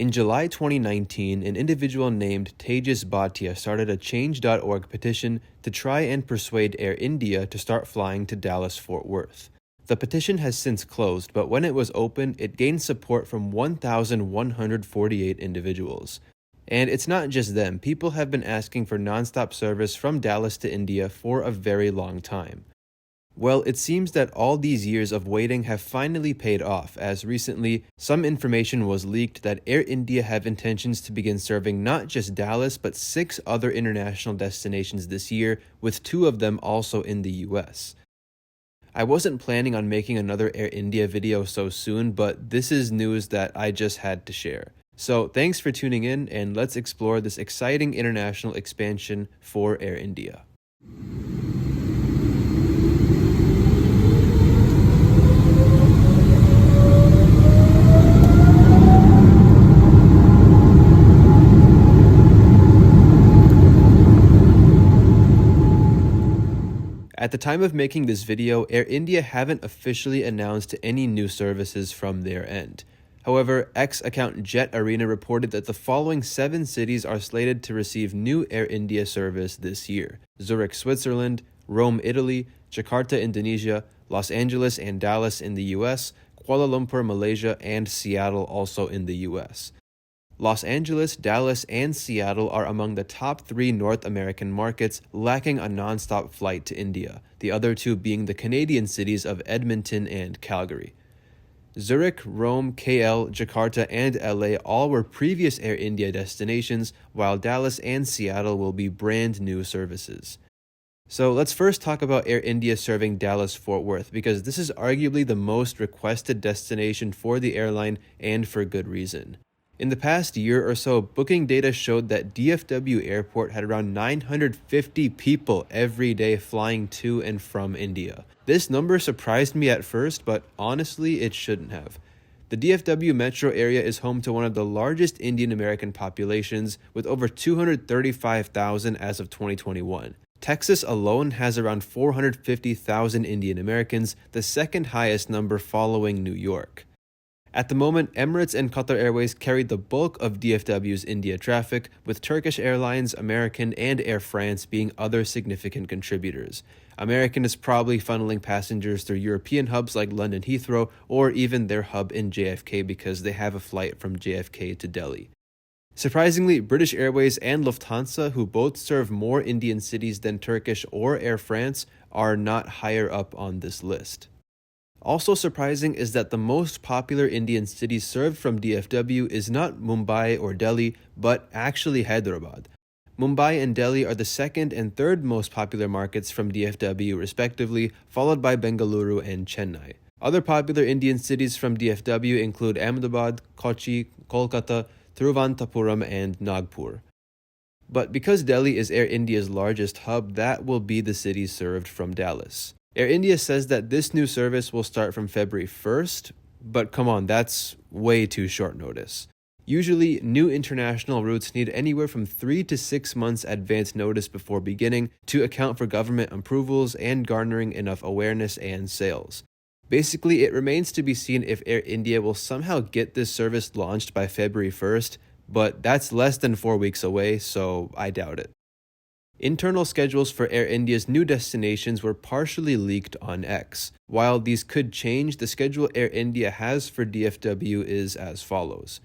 In July 2019, an individual named Tejas Bhatia started a Change.org petition to try and persuade Air India to start flying to Dallas-Fort Worth. The petition has since closed, but when it was open, it gained support from 1,148 individuals. And it's not just them. People have been asking for nonstop service from Dallas to India for a very long time. Well, it seems that all these years of waiting have finally paid off, as recently some information was leaked that Air India have intentions to begin serving not just Dallas but 6 other international destinations this year, with 2 of them also in the US. I wasn't planning on making another Air India video so soon, but this is news that I just had to share. So thanks for tuning in, and let's explore this exciting international expansion for Air India. At the time of making this video, Air India haven't officially announced any new services from their end. However, X-account Jet Arena reported that the following 7 cities are slated to receive new Air India service this year: Zurich, Switzerland; Rome, Italy; Jakarta, Indonesia; Los Angeles and Dallas in the US; Kuala Lumpur, Malaysia; and Seattle also in the US. Los Angeles, Dallas, and Seattle are among the top 3 North American markets lacking a non-stop flight to India, the other 2 being the Canadian cities of Edmonton and Calgary. Zurich, Rome, KL, Jakarta, and LA all were previous Air India destinations, while Dallas and Seattle will be brand new services. So let's first talk about Air India serving Dallas-Fort Worth, because this is arguably the most requested destination for the airline, and for good reason. In the past year or so, booking data showed that DFW Airport had around 950 people every day flying to and from India. This number surprised me at first, but honestly, it shouldn't have. The DFW metro area is home to one of the largest Indian American populations, with over 235,000 as of 2021. Texas alone has around 450,000 Indian Americans, the second highest number following New York. At the moment, Emirates and Qatar Airways carried the bulk of DFW's India traffic, with Turkish Airlines, American, and Air France being other significant contributors. American is probably funneling passengers through European hubs like London Heathrow, or even their hub in JFK because they have a flight from JFK to Delhi. Surprisingly, British Airways and Lufthansa, who both serve more Indian cities than Turkish or Air France, are not higher up on this list. Also surprising is that the most popular Indian city served from DFW is not Mumbai or Delhi, but actually Hyderabad. Mumbai and Delhi are the second and third most popular markets from DFW respectively, followed by Bengaluru and Chennai. Other popular Indian cities from DFW include Ahmedabad, Kochi, Kolkata, Thiruvananthapuram, and Nagpur. But because Delhi is Air India's largest hub, that will be the city served from Dallas. Air India says that this new service will start from February 1st, but come on, that's way too short notice. Usually, new international routes need anywhere from 3 to 6 months advance notice before beginning to account for government approvals and garnering enough awareness and sales. Basically, it remains to be seen if Air India will somehow get this service launched by February 1st, but that's less than 4 weeks away, so I doubt it. Internal schedules for Air India's new destinations were partially leaked on X. While these could change, the schedule Air India has for DFW is as follows.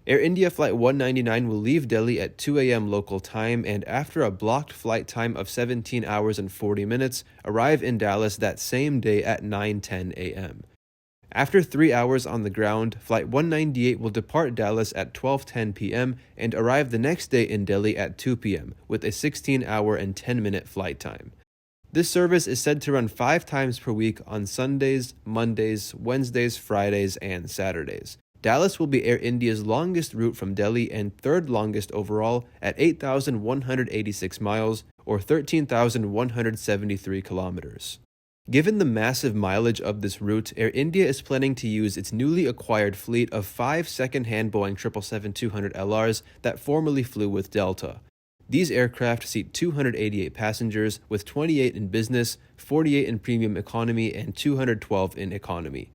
Air India Flight 199 will leave Delhi at 2 a.m. local time, and after a blocked flight time of 17 hours and 40 minutes, arrive in Dallas that same day at 9:10 a.m. After 3 hours on the ground, Flight 198 will depart Dallas at 12:10 p.m. and arrive the next day in Delhi at 2 p.m. with a 16-hour and 10-minute flight time. This service is said to run 5 times per week on Sundays, Mondays, Wednesdays, Fridays, and Saturdays. Dallas will be Air India's longest route from Delhi and third longest overall at 8,186 miles or 13,173 kilometers. Given the massive mileage of this route, Air India is planning to use its newly acquired fleet of 5 second-hand Boeing 777-200LRs that formerly flew with Delta. These aircraft seat 288 passengers, with 28 in business, 48 in premium economy, and 212 in economy.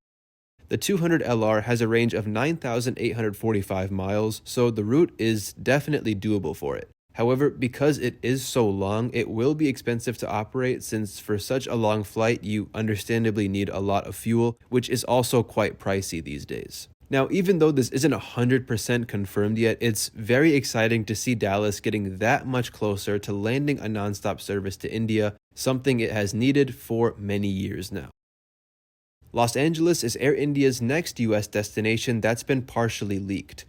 The 200LR has a range of 9,845 miles, so the route is definitely doable for it. However, because it is so long, it will be expensive to operate since for such a long flight you understandably need a lot of fuel, which is also quite pricey these days. Now, even though this isn't 100% confirmed yet, it's very exciting to see Dallas getting that much closer to landing a nonstop service to India, something it has needed for many years now. Los Angeles is Air India's next US destination that's been partially leaked.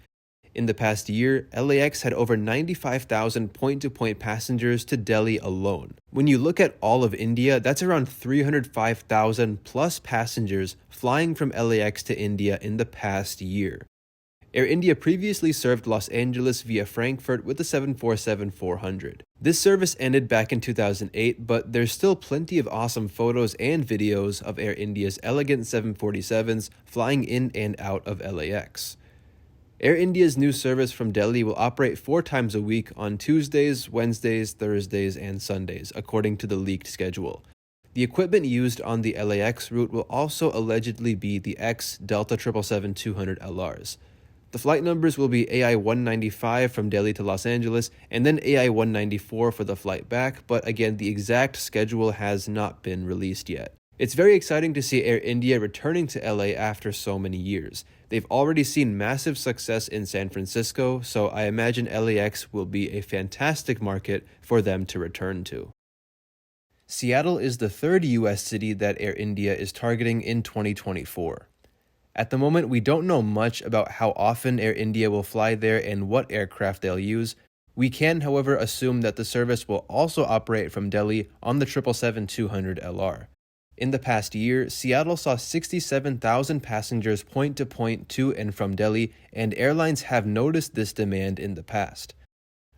In the past year, LAX had over 95,000 point-to-point passengers to Delhi alone. When you look at all of India, that's around 305,000 plus passengers flying from LAX to India in the past year. Air India previously served Los Angeles via Frankfurt with the 747-400. This service ended back in 2008, but there's still plenty of awesome photos and videos of Air India's elegant 747s flying in and out of LAX. Air India's new service from Delhi will operate 4 times a week on Tuesdays, Wednesdays, Thursdays, and Sundays, according to the leaked schedule. The equipment used on the LAX route will also allegedly be the Delta 777-200LRs. The flight numbers will be AI-195 from Delhi to Los Angeles, and then AI-194 for the flight back, but again, the exact schedule has not been released yet. It's very exciting to see Air India returning to LA after so many years. They've already seen massive success in San Francisco, so I imagine LAX will be a fantastic market for them to return to. Seattle is the third US city that Air India is targeting in 2024. At the moment, we don't know much about how often Air India will fly there and what aircraft they'll use. We can, however, assume that the service will also operate from Delhi on the 777-200LR. In the past year, Seattle saw 67,000 passengers point-to-point to and from Delhi, and airlines have noticed this demand in the past.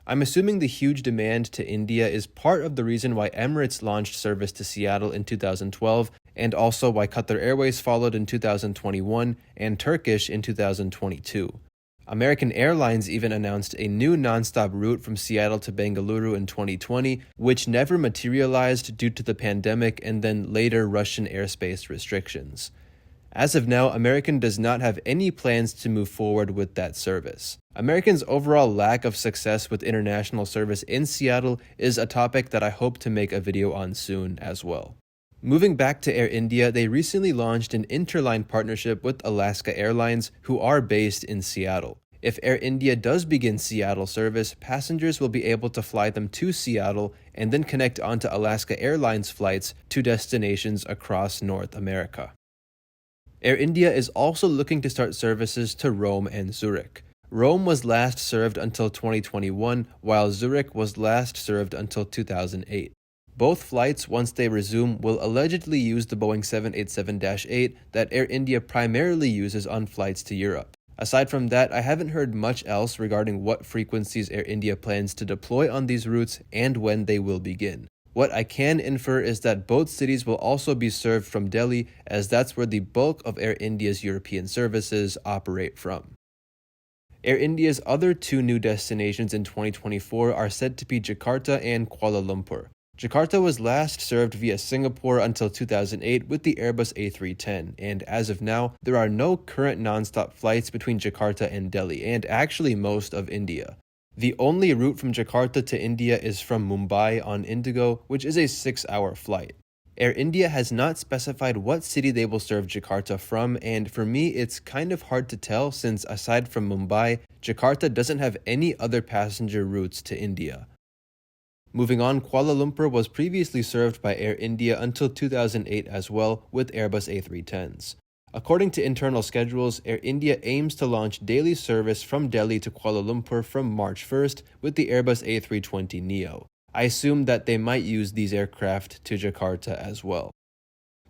I'm assuming the huge demand to India is part of the reason why Emirates launched service to Seattle in 2012, and also why Qatar Airways followed in 2021 and Turkish in 2022. American Airlines even announced a new nonstop route from Seattle to Bengaluru in 2020, which never materialized due to the pandemic and then later Russian airspace restrictions. As of now, American does not have any plans to move forward with that service. American's overall lack of success with international service in Seattle is a topic that I hope to make a video on soon as well. Moving back to Air India, they recently launched an interline partnership with Alaska Airlines, who are based in Seattle. If Air India does begin Seattle service, passengers will be able to fly them to Seattle and then connect onto Alaska Airlines flights to destinations across North America. Air India is also looking to start services to Rome and Zurich. Rome was last served until 2021, while Zurich was last served until 2008. Both flights, once they resume, will allegedly use the Boeing 787-8 that Air India primarily uses on flights to Europe. Aside from that, I haven't heard much else regarding what frequencies Air India plans to deploy on these routes and when they will begin. What I can infer is that both cities will also be served from Delhi, as that's where the bulk of Air India's European services operate from. Air India's other 2 new destinations in 2024 are said to be Jakarta and Kuala Lumpur. Jakarta was last served via Singapore until 2008 with the Airbus A310, and as of now, there are no current non-stop flights between Jakarta and Delhi, and actually most of India. The only route from Jakarta to India is from Mumbai on Indigo, which is a 6-hour flight. Air India has not specified what city they will serve Jakarta from, and for me it's kind of hard to tell since aside from Mumbai, Jakarta doesn't have any other passenger routes to India. Moving on, Kuala Lumpur was previously served by Air India until 2008 as well with Airbus A310s. According to internal schedules, Air India aims to launch daily service from Delhi to Kuala Lumpur from March 1st with the Airbus A320neo. I assume that they might use these aircraft to Jakarta as well.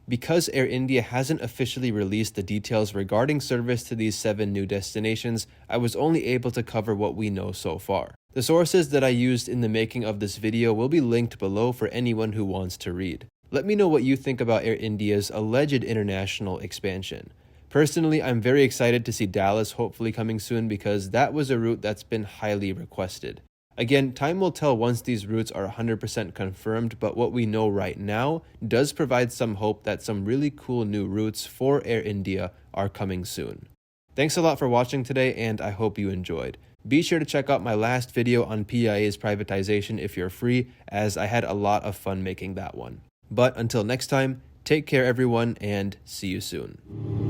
Because Air India hasn't officially released the details regarding service to these 7 new destinations, I was only able to cover what we know so far. The sources that I used in the making of this video will be linked below for anyone who wants to read. Let me know what you think about Air India's alleged international expansion. Personally, I'm very excited to see Dallas hopefully coming soon because that was a route that's been highly requested. Again, time will tell once these routes are 100% confirmed, but what we know right now does provide some hope that some really cool new routes for Air India are coming soon. Thanks a lot for watching today, and I hope you enjoyed. Be sure to check out my last video on PIA's privatization if you're free, as I had a lot of fun making that one. But until next time, take care everyone, and see you soon.